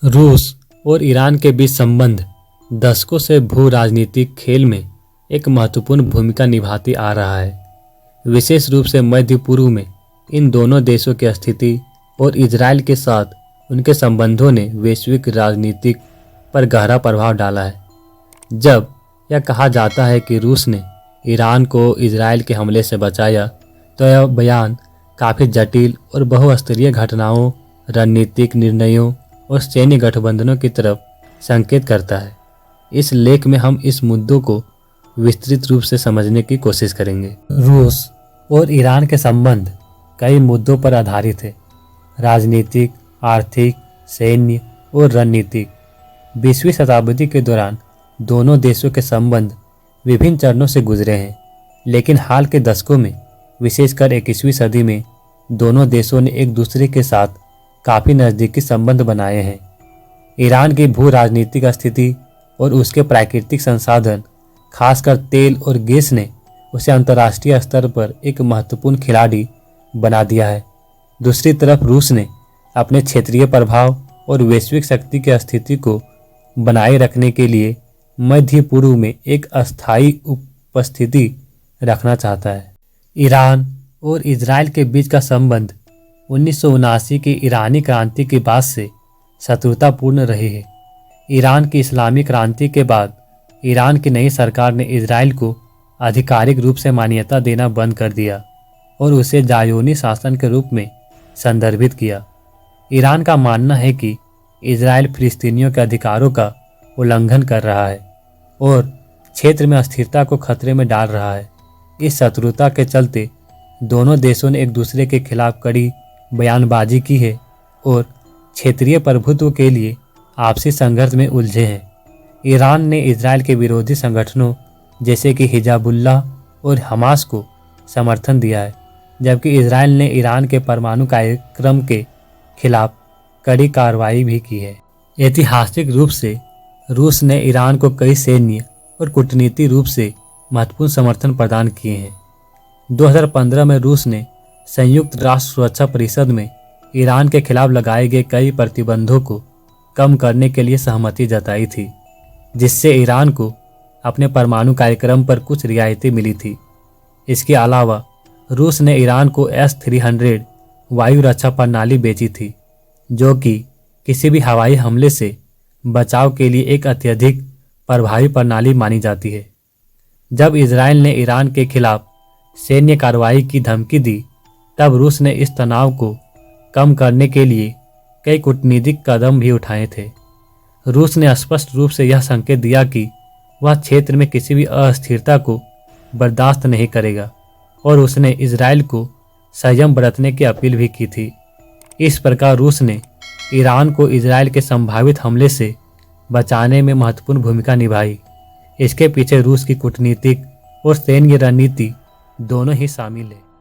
रूस और ईरान के बीच संबंध दशकों से भू राजनीतिक खेल में एक महत्वपूर्ण भूमिका निभाती आ रहा है। विशेष रूप से मध्य पूर्व में इन दोनों देशों की स्थिति और इजराइल के साथ उनके संबंधों ने वैश्विक राजनीतिक पर गहरा प्रभाव डाला है। जब यह कहा जाता है कि रूस ने ईरान को इजराइल के हमले से बचाया, तो यह बयान काफ़ी जटिल और बहुस्तरीय घटनाओं, रणनीतिक निर्णयों और सैन्य गठबंधनों की तरफ संकेत करता है। इस लेख में हम इस मुद्दों को विस्तृत रूप से समझने की कोशिश करेंगे। रूस और ईरान के संबंध कई मुद्दों पर आधारित है: राजनीतिक, आर्थिक, सैन्य और रणनीतिक। 20वीं शताब्दी के दौरान दोनों देशों के संबंध विभिन्न चरणों से गुजरे हैं, लेकिन हाल के दशकों में, विशेषकर 21वीं सदी में, दोनों देशों ने एक दूसरे के साथ काफ़ी नज़दीकी संबंध बनाए हैं। ईरान की भू राजनीतिक स्थिति और उसके प्राकृतिक संसाधन, खासकर तेल और गैस, ने उसे अंतर्राष्ट्रीय स्तर पर एक महत्वपूर्ण खिलाड़ी बना दिया है। दूसरी तरफ रूस ने अपने क्षेत्रीय प्रभाव और वैश्विक शक्ति की स्थिति को बनाए रखने के लिए मध्य पूर्व में एक अस्थायी उपस्थिति रखना चाहता है। ईरान और इजराइल के बीच का संबंध 1979 की ईरानी क्रांति के बाद से शत्रुतापूर्ण रही है। ईरान की इस्लामी क्रांति के बाद ईरान की नई सरकार ने इजराइल को आधिकारिक रूप से मान्यता देना बंद कर दिया और उसे जायोनी शासन के रूप में संदर्भित किया। ईरान का मानना है कि इजराइल फिलिस्तीनियों के अधिकारों का उल्लंघन कर रहा है और क्षेत्र में अस्थिरता को खतरे में डाल रहा है। इस शत्रुता के चलते दोनों देशों ने एक दूसरे के खिलाफ कड़ी बयानबाजी की है और क्षेत्रीय प्रभुत्व के लिए आपसी संघर्ष में उलझे हैं। ईरान ने इजराइल के विरोधी संगठनों जैसे कि हिजाबुल्लाह और हमास को समर्थन दिया है, जबकि इजराइल ने ईरान के परमाणु कार्यक्रम के खिलाफ कड़ी कार्रवाई भी की है। ऐतिहासिक रूप से रूस ने ईरान को कई सैन्य और कूटनीतिक रूप से महत्वपूर्ण समर्थन प्रदान किए हैं। 2015 में रूस ने संयुक्त राष्ट्र सुरक्षा परिषद में ईरान के खिलाफ लगाए गए कई प्रतिबंधों को कम करने के लिए सहमति जताई थी, जिससे ईरान को अपने परमाणु कार्यक्रम पर कुछ रियायतें मिली थी। इसके अलावा रूस ने ईरान को S-300 वायु रक्षा प्रणाली बेची थी, जो कि किसी भी हवाई हमले से बचाव के लिए एक अत्यधिक प्रभावी प्रणाली मानी जाती है। जब इजराइल ने ईरान के खिलाफ सैन्य कार्रवाई की धमकी दी, तब रूस ने इस तनाव को कम करने के लिए कई कूटनीतिक कदम भी उठाए थे। रूस ने स्पष्ट रूप से यह संकेत दिया कि वह क्षेत्र में किसी भी अस्थिरता को बर्दाश्त नहीं करेगा और उसने इजराइल को संयम बरतने की अपील भी की थी। इस प्रकार रूस ने ईरान को इजराइल के संभावित हमले से बचाने में महत्वपूर्ण भूमिका निभाई। इसके पीछे रूस की कूटनीतिक और सैन्य रणनीति दोनों ही शामिल है।